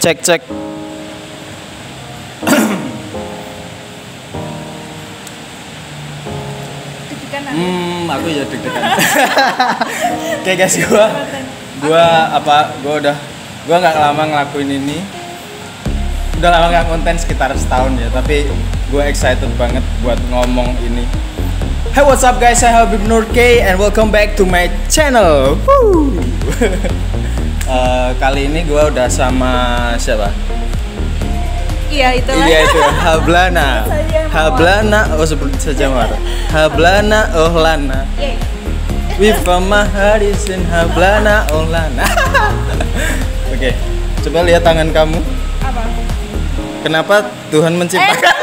Cek cek. Deg-degan Aku ya deg-degan. Oke guys, gua nggak lama ngelakuin ini. Udah lama nggak konten sekitar setahun ya, tapi gue excited banget buat ngomong ini. Hey, what's up guys? Saya Habib Nur K and welcome back to my channel. Kali ini gue udah sama siapa? Iya itu lah. Iya itu Hablana. Oh sebut saja Mar. Hablana Ohlana. With my heart is in Hablana Ohlana. Oke, coba lihat tangan kamu. Apa? Kenapa Tuhan menciptakan?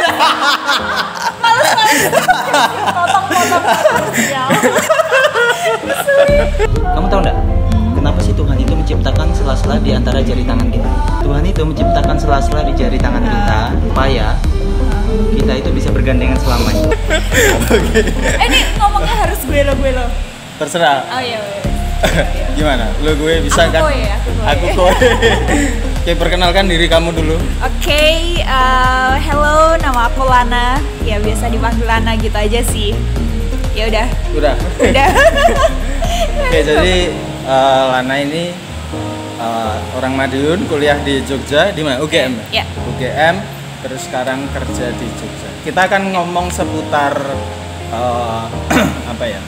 Potong-potong. Kamu tahu nggak? Kenapa sih Tuhan itu menciptakan sela-sela di antara jari tangan kita? Tuhan itu menciptakan sela-sela di jari tangan kita supaya kita itu bisa bergandengan selamanya. Oke. Ini ngomongnya harus gue lo. Terserah. Oh iya. Gimana? Lo gue bisa Aku kan? kowe ya, aku kowe. Aku kowe. Oke, perkenalkan diri kamu dulu. Oke, hello, nama aku Lana. Ya biasa dipanggil Lana gitu aja sih. Ya udah. Udah. Oke, jadi Lana ini orang Madiun, kuliah di Jogja, di mana? UGM. Ya. UGM, terus sekarang kerja di Jogja. Kita akan ngomong seputar apa ya?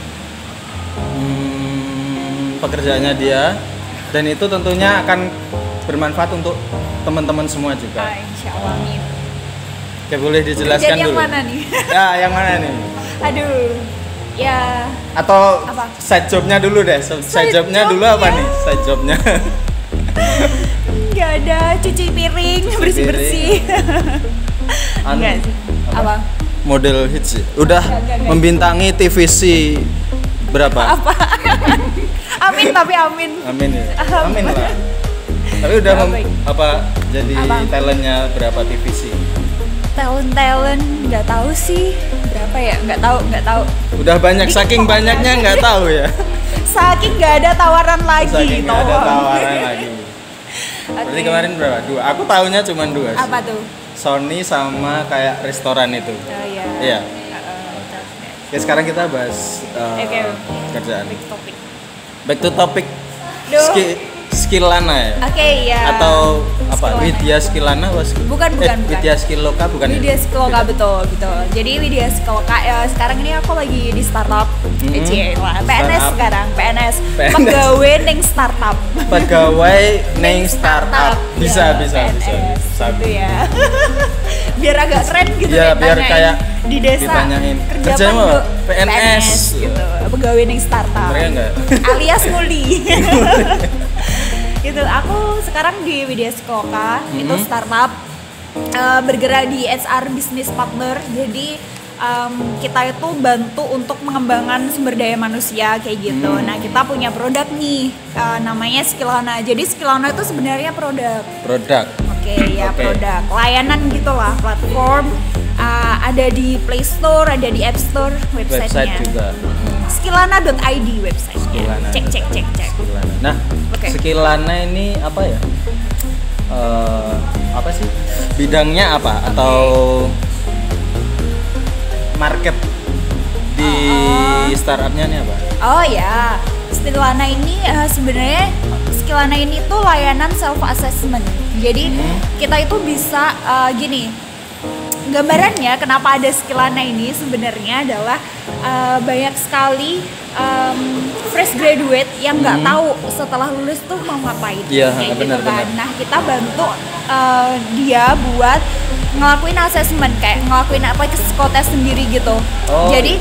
Pekerjaannya dia, dan itu tentunya akan bermanfaat untuk teman-teman semua juga. Insya Allah amin. Oke, boleh dijelaskan Kerjaan dulu. yang mana nih? Ya, yang mana nih? Aduh, ya. Atau Apa? side jobnya dulu deh. Side jobnya dulu apa nih? Side jobnya. Nggak ada, cuci piring, bersih-bersih. Enggak sih. Apa? Model hits. Udah Enggak. membintangi TVC berapa? Apa? Amin tapi amin. Amin ya. Amin lah. Tapi udah Baik. jadi Apa? talentnya berapa TVC? Talent nggak tahu sih berapa ya, nggak tahu. Udah banyak, Dikit saking pokoknya. banyaknya nggak tahu ya. Saking nggak ada tawaran lagi. Saking nggak ada tolong. tawaran lagi. Berarti Oke. kemarin berapa? 2. Aku tahunya cuma 2 sih. Apa tuh? Sony sama kayak restoran itu. Oh iya. Iya. Oke, sekarang kita bahas Oke. kerjaan. Big topic. Back to topic. Duh. Skill Lana ya? Oke ya. Atau apa? Skill Lana. Widya Skill Lana Bukan. Widya Skill Loka bukan? Widya ya? Skiloka betul. Jadi Widya Skiloka sekarang ini aku lagi di startup. PNS Startup. sekarang, PNS. PNS. Pegawai ning startup. Pegawai neng startup. Bisa. Gitu ya. Biar agak keren gitu Iya, biar ditanyain kayak di desa. ditanyain. Kerja Kerjaan apa, apa? Dok? PNS. gitu. Pegawai ning startup. Mereka enggak? Alias nguli. Gitu. Aku sekarang di Widya Skiloka, itu startup bergerak di HR business partner. Jadi kita itu bantu untuk mengembangkan sumber daya manusia kayak gitu. Nah, kita punya produk nih namanya Skillana. Jadi Skillana itu sebenarnya produk. Oke, Oke. produk layanan gitulah, platform ada di Play Store, ada di App Store, Website websitenya. juga. Skillana.id websitenya. Skillana. Cek. Skill Lana. Nah, Oke. Skill Lana ini apa ya? Apa sih? Bidangnya apa? Atau market di startupnya ini apa? Oh ya, Skillana ini sebenarnya Skillana ini tuh layanan self assessment. Jadi kita itu bisa gini. Gambarannya kenapa ada Skillana ini sebenarnya adalah banyak sekali fresh graduate yang nggak tahu setelah lulus tuh mau ngapain. Iya, kayak benar. Nah, kita bantu dia buat ngelakuin assessment, kayak ngelakuin apa psikotes sendiri gitu. Oh. Jadi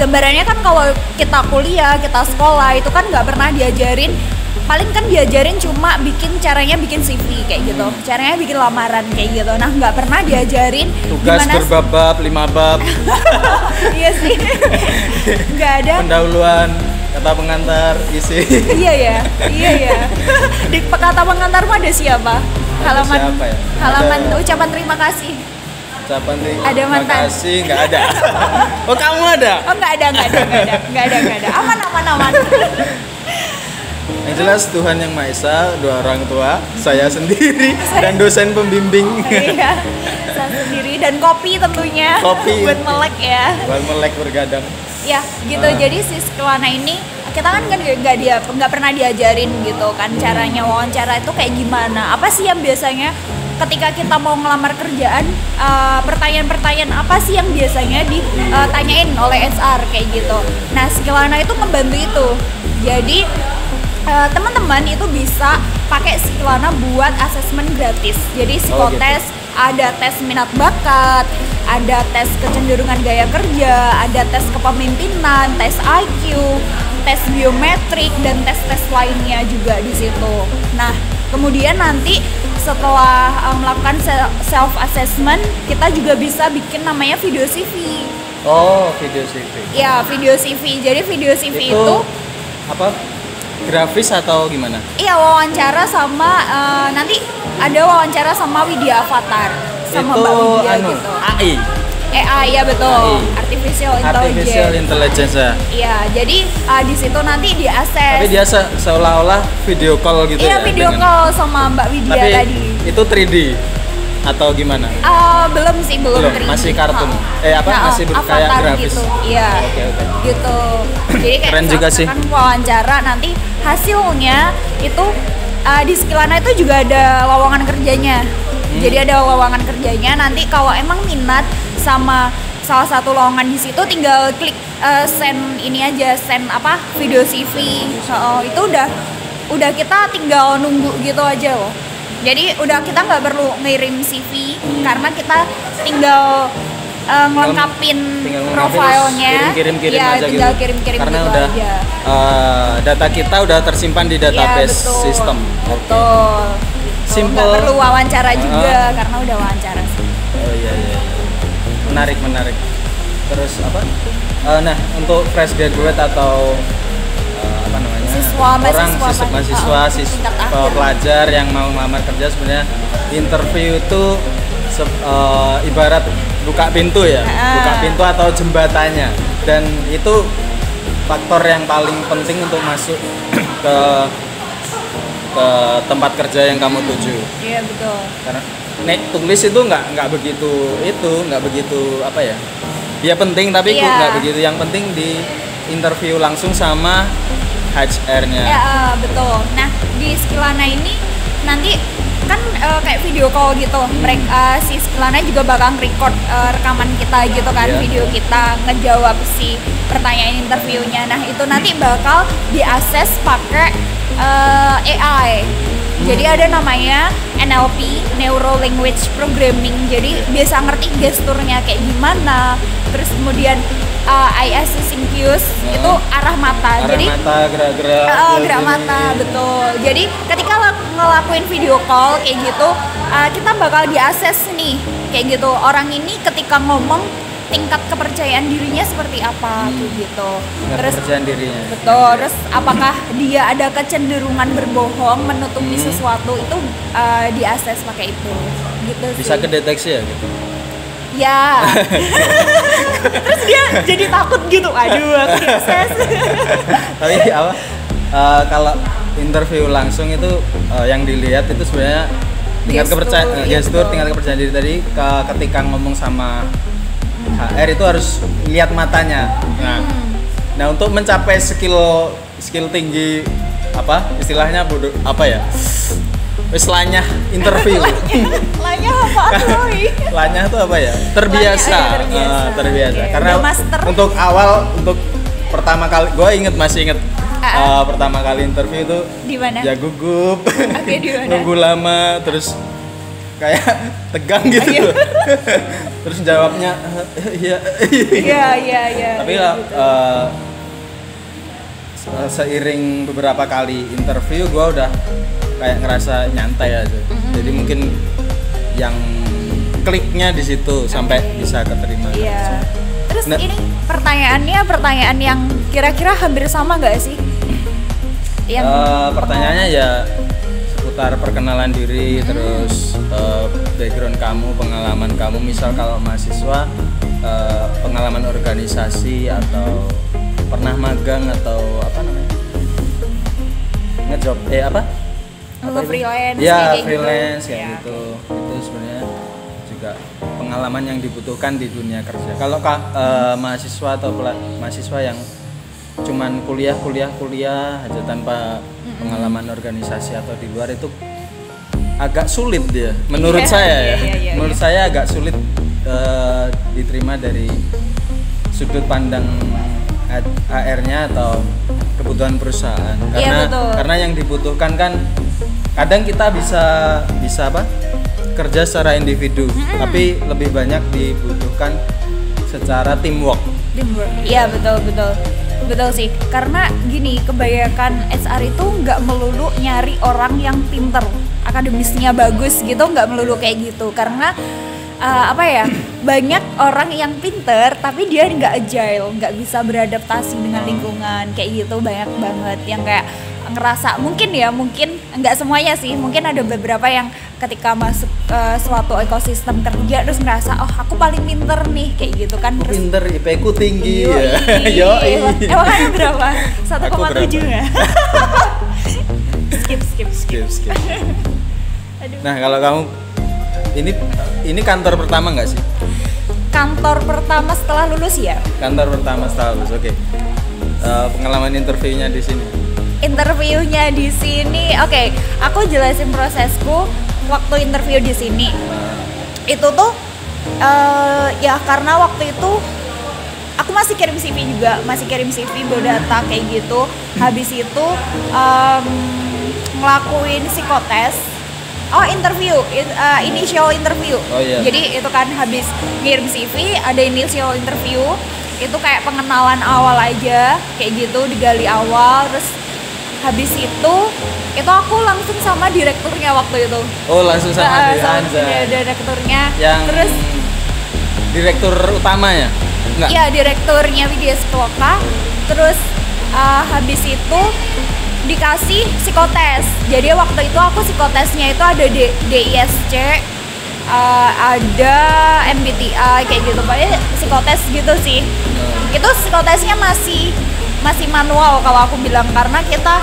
gambarannya kan kalau kita kuliah, kita sekolah itu kan nggak pernah diajarin, paling kan diajarin cuma caranya bikin CV kayak gitu, caranya bikin lamaran kayak gitu. Nah, nggak pernah diajarin Tugas gimana berbab 5 bab. iya sih. Nggak ada. Pendahuluan, kata pengantar, isi. Iya ya. Di kata pengantarmu ada siapa? Halaman siapa ya? halaman Ada- ucapan terima kasih. Ucapan Ada terima mantan. kasih nggak ada. Oh, kamu ada? Oh nggak ada. Aman. Yang jelas Tuhan Yang Maha Esa, dua orang tua, saya sendiri dan dosen pembimbing. Iya, saya sendiri dan kopi tentunya. Kopi. Buat melek ya. Buat melek bergadang. Ya gitu. Jadi si Skilana ini kita kan nggak pernah diajarin gitu kan caranya wawancara itu kayak gimana. Apa sih yang biasanya ketika kita mau ngelamar kerjaan, pertanyaan-pertanyaan apa sih yang biasanya ditanyain oleh HR kayak gitu. Nah, Skilana itu membantu itu. Jadi teman-teman itu bisa pakai Skilana buat asesmen gratis. Jadi psikotes, ada tes minat bakat, ada tes kecenderungan gaya kerja, ada tes kepemimpinan, tes IQ, tes biometrik dan tes-tes lainnya juga di situ. Nah, kemudian nanti setelah melakukan self assessment, kita juga bisa bikin namanya video CV. Oh, video CV. Ya, video CV. Jadi video CV itu apa? Grafis atau gimana? Iya, wawancara sama nanti ada wawancara sama Widya Avatar sama itu Mbak Widya gitu. AI. AI ya betul. AI. Artificial Intelligence ya. Iya, jadi di situ nanti diakses. Tapi dia seolah-olah video call gitu Iya, ya. video call sama Mbak Widya tapi tadi. Itu 3D atau gimana? Belum sih, belum 3D. Masih kartun. Masih kayak avatar grafis. gitu. Iya. Oke. Gitu. Jadi kayak Keren juga sih. kan wawancara nanti hasilnya itu di Skilana itu juga ada lowongan kerjanya. Jadi ada lowongan kerjanya, nanti kalau emang minat sama salah satu lowongan di situ tinggal klik send ini aja, send video CV. Itu udah kita tinggal nunggu gitu aja loh. Jadi kita nggak perlu ngirim CV karena kita tinggal ngelengkapin profilnya. Kirim ya, aja tinggal gitu. kirim-kirim Karena gitu udah aja. Data kita udah tersimpan di database sistem. Betul. Simple. Nggak perlu wawancara juga karena udah wawancara sih. Oh iya. Menarik. Terus apa? Nah, untuk fresh graduate atau apa namanya? Mahasiswa pelajar yang mau melamar kerja, sebenarnya interview itu ibarat buka pintu ya. Buka pintu atau jembatannya. Dan itu faktor yang paling penting untuk masuk ke tempat kerja yang kamu tuju. Iya, betul. Karena tulis itu nggak begitu apa ya? Ya penting, tapi nggak begitu. Yang penting di interview langsung sama HR-nya. Ya, betul. Nah, di Skilana ini nanti kan kayak video call gitu. Mereka si Skilana juga bakal record rekaman kita gitu kan, video kita ngejawab si pertanyaan interviewnya. Nah, itu nanti bakal diakses pakai AI. Jadi ada namanya NLP, Neuro Language Programming. Jadi biasa ngerti gesturnya kayak gimana. Terus kemudian eye assessing cues itu arah mata. Jadi gerak mata, betul. Jadi ketika ngelakuin video call kayak gitu, kita bakal diakses nih kayak gitu. Orang ini ketika ngomong tingkat kepercayaan dirinya seperti apa gitu. Terus kepercayaan dirinya. Betul. Terus apakah dia ada kecenderungan berbohong, menutupi sesuatu, itu diakses pakai itu. Gitu sih. Bisa kedeteksi ya gitu. Ya. Terus dia jadi takut gitu. Aduh, aku diakses. Tapi apa? Kalau interview langsung itu yang dilihat itu sebenarnya tingkat kepercayaan gestur, tingkat kepercayaan diri tadi ketika ngomong sama HR itu harus lihat matanya. Nah, untuk mencapai skill tinggi apa istilahnya lanyah interview. Lanyah apa tuh? Lanyah itu apa ya? Terbiasa. Terbiasa. Okay. Karena untuk pertama kali, gue masih inget pertama kali interview itu di mana? Ya gugup. Di mana? Nunggu lama, terus kayak tegang gitu. Terus jawabnya iya. Tapi seiring beberapa kali interview gue udah kayak ngerasa nyantai aja. Jadi mungkin yang kliknya di situ sampai bisa keterima. Iya. Terus ini pertanyaan yang kira-kira hampir sama nggak sih? Pertanyaannya ya seputar perkenalan diri, terus background kamu, pengalaman kamu, misal kalau mahasiswa pengalaman organisasi atau pernah magang atau apa namanya ngejob apa? Apa itu? Freelance Ya, kayak freelance gitu. kayak Ya. gitu. Itu sebenarnya juga pengalaman yang dibutuhkan di dunia kerja. Kalau mahasiswa atau mahasiswa yang cuman kuliah aja tanpa pengalaman organisasi atau di luar itu agak sulit dia menurut Iya, saya ya. iya, Menurut iya. saya agak sulit diterima dari sudut pandang HR-nya atau kebutuhan perusahaan Iya, betul. karena yang dibutuhkan kan kadang kita bisa apa kerja secara individu tapi lebih banyak dibutuhkan secara teamwork. Iya betul sih, karena gini, kebanyakan HR itu nggak melulu nyari orang yang pinter, akademisnya bagus gitu, nggak melulu kayak gitu, karena apa ya, banyak orang yang pinter tapi dia nggak agile, nggak bisa beradaptasi dengan lingkungan kayak gitu, banyak banget yang kayak ngerasa mungkin nggak semuanya sih, mungkin ada beberapa yang ketika masuk suatu ekosistem kerja terus ngerasa oh aku paling pinter nih kayak gitu kan, Aku terus pinter, IP ku tinggi ya. Yoi. Emang ada berapa? Aku 1,7 berapa? ya? skip. Aduh. Nah, kalau kamu ini kantor pertama nggak sih? Kantor pertama setelah lulus ya? Kantor pertama setelah lulus, oke. Pengalaman interviewnya di sini. Interviewnya di sini, oke, aku jelasin prosesku waktu interview di sini. Itu tuh ya karena waktu itu aku masih kirim CV biodata kayak gitu. Habis itu ngelakuin psikotes. Initial interview. Oh, iya. Jadi itu kan habis ngirim CV ada initial interview. Itu kayak pengenalan awal aja kayak gitu, digali awal, terus habis itu aku langsung sama direkturnya waktu itu. Oh, langsung sama direkturnya. Yang Terus direktur utamanya? Enggak. iya, direkturnya Widya Sekoka. Terus habis itu dikasih psikotes. Jadi waktu itu aku psikotesnya itu ada DISC, ada MBTI kayak gitu. Pokoknya psikotes gitu sih. Itu psikotesnya masih manual kalau aku bilang, karena kita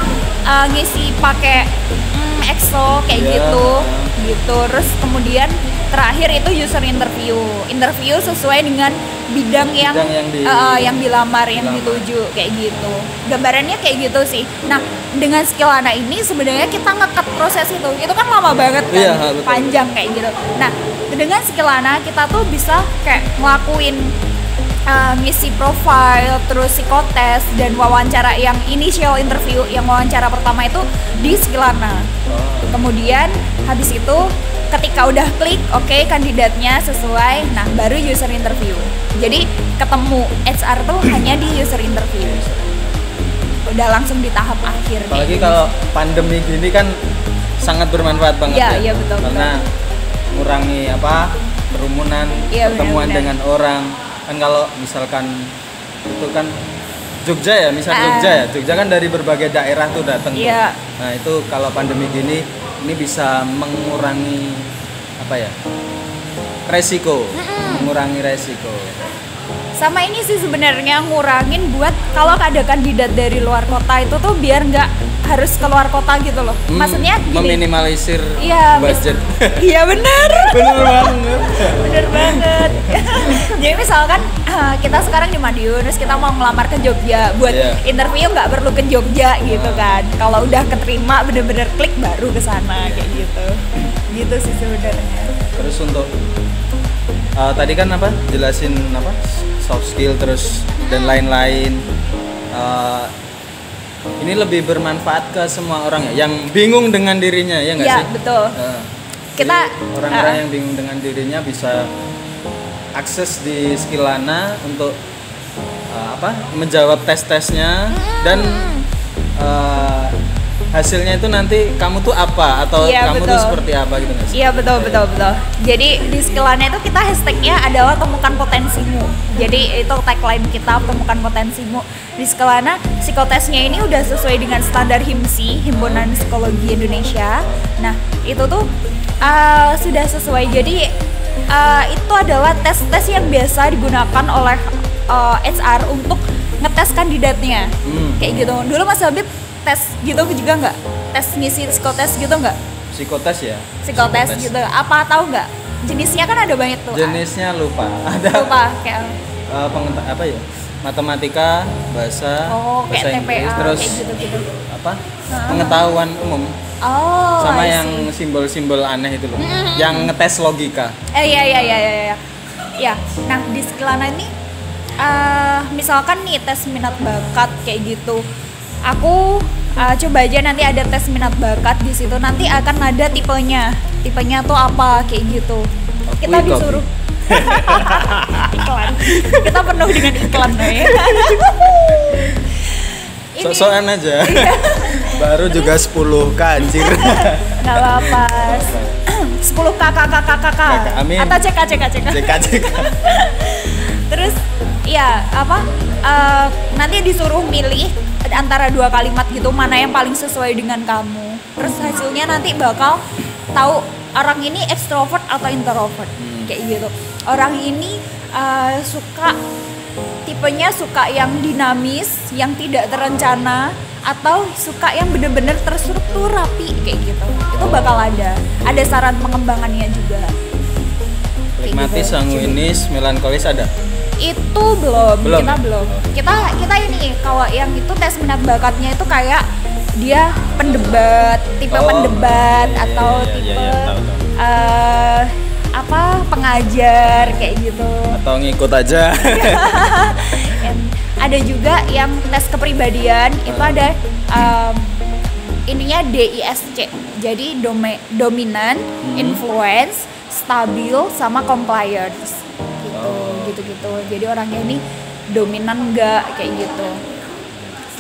ngisi pakai Excel kayak gitu. Terus kemudian terakhir itu user interview sesuai dengan bidang yang dilamar, yang dituju kayak gitu. Gambarannya kayak gitu sih. Nah, dengan Skillana ini sebenarnya kita nge-cut proses itu kan lama banget kan, Iya, betul. panjang kayak gitu. Nah, dengan Skillana kita tuh bisa kayak ngelakuin ngisi profile, terus psikotes dan wawancara yang initial interview, yang wawancara pertama itu di Skillana. Kemudian habis itu ketika udah klik oke, kandidatnya sesuai, nah baru user interview. Jadi ketemu HR tuh hanya di user interview. Udah langsung di tahap akhir. Apalagi kalau pandemi gini kan sangat bermanfaat banget ya. Iya, betul. Karena mengurangi kerumunan, Iya, pertemuan benar-benar. dengan orang. Kan kalau misalkan itu kan Jogja kan dari berbagai daerah tuh datang tuh. Iya. Nah, itu kalau pandemi gini ini bisa mengurangi resiko. Mengurangi resiko. Sama ini sih sebenarnya ngurangin buat kalau ada kandidat dari luar kota itu tuh biar nggak harus keluar kota gitu loh. Maksudnya gini. Meminimalisir Iya, budget. Iya bener. Bener banget. Jadi misalkan kita sekarang di Madiun, terus kita mau ngelamar ke Jogja, buat Iya. interview nggak perlu ke Jogja gitu kan. Kalau udah keterima bener-bener klik baru ke sana kayak gitu. Gitu sih sebenarnya. Terus untuk tadi kan jelasin soft skill terus dan lain-lain. Ini lebih bermanfaat ke semua orang ya, yang bingung dengan dirinya ya nggak Iya, sih? betul. Kita- Jadi orang-orang yang bingung dengan dirinya bisa akses di Skillana untuk menjawab tes-tesnya dan hasilnya itu nanti kamu tuh apa atau Iya, kamu tuh betul. seperti apa gitu nggak sih? Iya betul. Jadi di Skillana itu kita hashtagnya adalah temukan potensimu. Jadi itu tagline kita, temukan potensimu. Di Skillana psikotesnya ini udah sesuai dengan standar HIMSI, Himpunan Psikologi Indonesia. Nah itu tuh sudah sesuai. Jadi itu adalah tes-tes yang biasa digunakan oleh HR untuk ngetes kandidatnya. Kayak gitu. Dulu Mas Habib tes gitu juga nggak? tes ngisi psikotes gitu nggak? Psikotes ya. Psikotes gitu. Apa tahu nggak? Jenisnya kan ada banyak tuh. Jenisnya lupa. Ada Lupa kayak apa ya? Matematika, bahasa, kayak bahasa TPA Inggris, terus kayak gitu-gitu. apa? Pengetahuan umum. Oh, Sama I yang see. simbol-simbol aneh itu loh. Yang ngetes logika. Iya. Ya, nah di Skillana ini misalkan nih tes minat bakat kayak gitu. Aku coba aja nanti ada tes minat bakat di situ. Nanti akan ada tipenya. Tipenya tuh apa kayak gitu. Kita Wih, disuruh iklan. Kita penuh dengan iklan ya. Sok-sokan aja. Iya. Baru juga 10K anjir. Nggak apa-apa. 10 KK. Amin. Atau CK. CK. Terus ya apa? Nanti disuruh milih antara 2 kalimat gitu mana yang paling sesuai dengan kamu. Terus hasilnya nanti bakal tahu orang ini ekstrovert atau introvert kayak gitu. Orang ini tipenya suka yang dinamis, yang tidak terencana, atau suka yang bener-bener terstruktur rapi kayak gitu. Itu bakal ada saran pengembangannya juga. Kayak Nikmati, gitu. sanguinis, melankolis ada. Itu belum. Belum. Kita belum. Kita ini kalau yang itu tes minat bakatnya itu kayak dia pendebat, tipe pendebat iya, atau iya, tipe iya, tahu. pengajar kayak gitu. Atau ngikut aja. Ada juga yang tes kepribadian itu ada ininya DISC. Jadi dominan, influence, stabil sama compliance gitu. Jadi orangnya ini dominan enggak kayak gitu.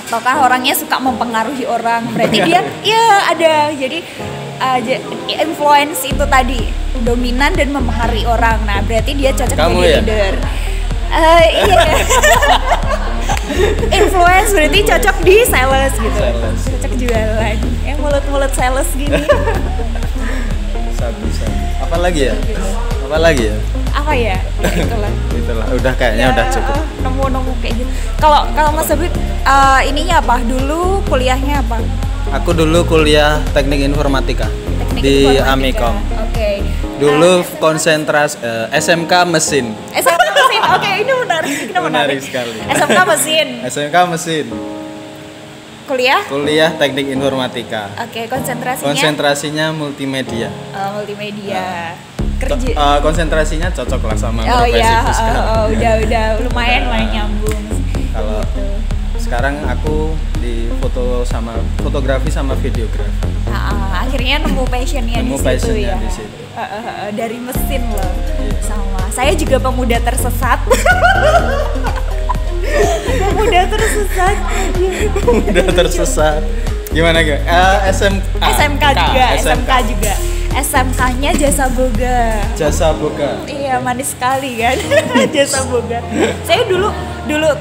Ataukah orangnya suka mempengaruhi orang, berarti dia ya ada. Jadi influence itu tadi dominan dan mempengaruhi orang. Nah, berarti dia cocok Kamu jadi ya? leader. Iya. Influence berarti cocok di sales gitu. Sales. Cocok jualan. Yang mulut-mulut sales gini. Bisa. Apa lagi ya? Apa ya? Ya itulah. Itulah, udah kayaknya udah cukup. Nemu kayak gitu. Kalau Mas Habib ininya apa? Dulu kuliahnya apa? Aku dulu kuliah teknik informatika Teknik di informatika. Amikom. Oke. Dulu konsentrasi SMK mesin. SMK mesin. Oke, ini menarik. Menarik sekali. SMK mesin. SMK mesin. Kuliah? Kuliah teknik informatika. Oke, konsentrasinya Konsentrasinya multimedia. multimedia. Kerja. Konsentrasinya cocok lah sama Oh profesiku iya, sekarang. udah lumayan nyambung. Kalau sekarang aku di fotografi sama videografi. Akhirnya nemu passionnya Nemu di situ passionnya ya. di situ. Dari mesin loh. Iya. Sama. Saya juga pemuda tersesat. Pemuda tersesat. Udah tersesat. Gimana gak? SMK juga. SMK-nya Jasa Boga. Jasa Boga. Iya, manis sekali kan. Jasa Boga. Saya dulu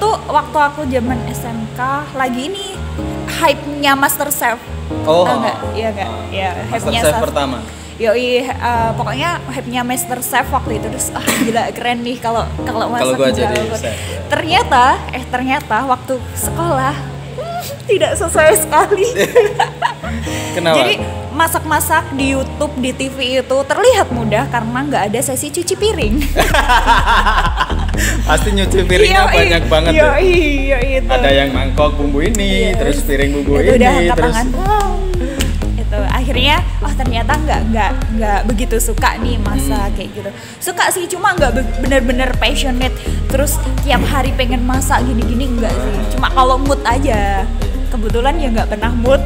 tuh waktu aku zaman SMK lagi ini hype-nya MasterChef. Oh. Tahu nggak? Iya nggak? Iya, hype-nya MasterChef pertama. Yoi, pokoknya hype-nya MasterChef waktu itu, terus gila keren nih kalau masak gua di jadi dapur. chef. Ternyata waktu sekolah tidak sesuai sekali. Kenapa? Jadi masak-masak di YouTube, di TV itu terlihat mudah karena nggak ada sesi cuci piring. Pasti nyuci piringnya banyak banget ya. Iya itu. Ada yang mangkok bumbu ini, Iya, terus piring bumbu itu ini, udah angkat terus tangan. Itu akhirnya ternyata nggak begitu suka nih masak kayak gitu. Suka sih, cuma nggak bener-bener passionate. Terus tiap hari pengen masak gini-gini enggak sih. Cuma kalau mood aja. Kebetulan ya nggak pernah mood.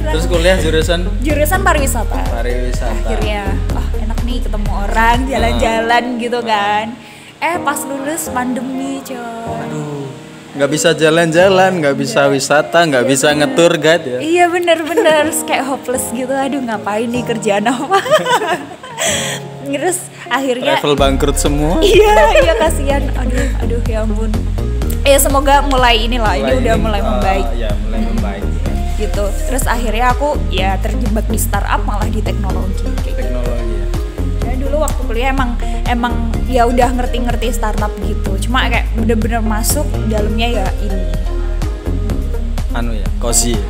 terus kuliah jurusan pariwisata. Akhirnya enak nih ketemu orang, jalan-jalan gitu kan. Pas lulus pandemi coy. Aduh, nggak bisa jalan-jalan, nggak bisa wisata, nggak bisa ngetur guide ya. Iya bener kayak hopeless gitu. Aduh, ngapain nih, kerjaan apa? Terus akhirnya Travel bangkrut semua. Iya kasihan. Aduh ya ampun. Semoga mulai inilah, ini udah mulai membaik. Ya, mulai membaik. Gitu. Terus akhirnya aku ya terjebak di startup, malah di teknologi kayak gitu. Teknologi ya. Ya dulu waktu kuliah emang ya udah ngerti startup gitu. Cuma kayak bener-bener masuk dalamnya ya ini. Cozy.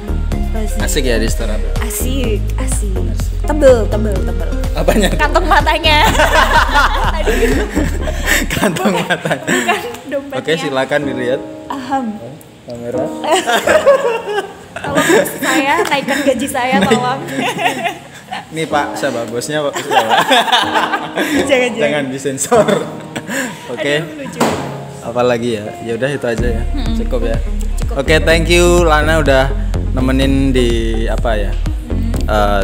Asik ya di store apa? Asik. Tebel. Apanya? Kantong matanya. Kantong mata. Bukan dompetnya. Oke, silakan dilihat. Kamera. Tolong saya naikkan gaji saya, tolong. Nih Pak, siapa bosnya Pak? Siapa? Jangan disensor. Oke. Aduh, lucu. Apalagi ya? Ya udah itu aja ya. Cukup ya. Cukup. Oke, thank you Lana udah nemenin di apa ya?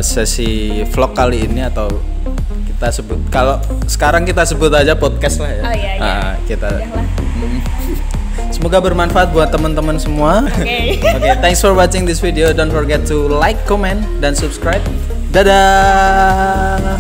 Sesi vlog kali ini atau kita sebut kalau sekarang kita sebut aja podcast lah ya. Oh iya. Kita. Udahlah. Semoga bermanfaat buat teman-teman semua. Oke. Oke, thanks for watching this video. Don't forget to like, comment, dan subscribe. Dadah.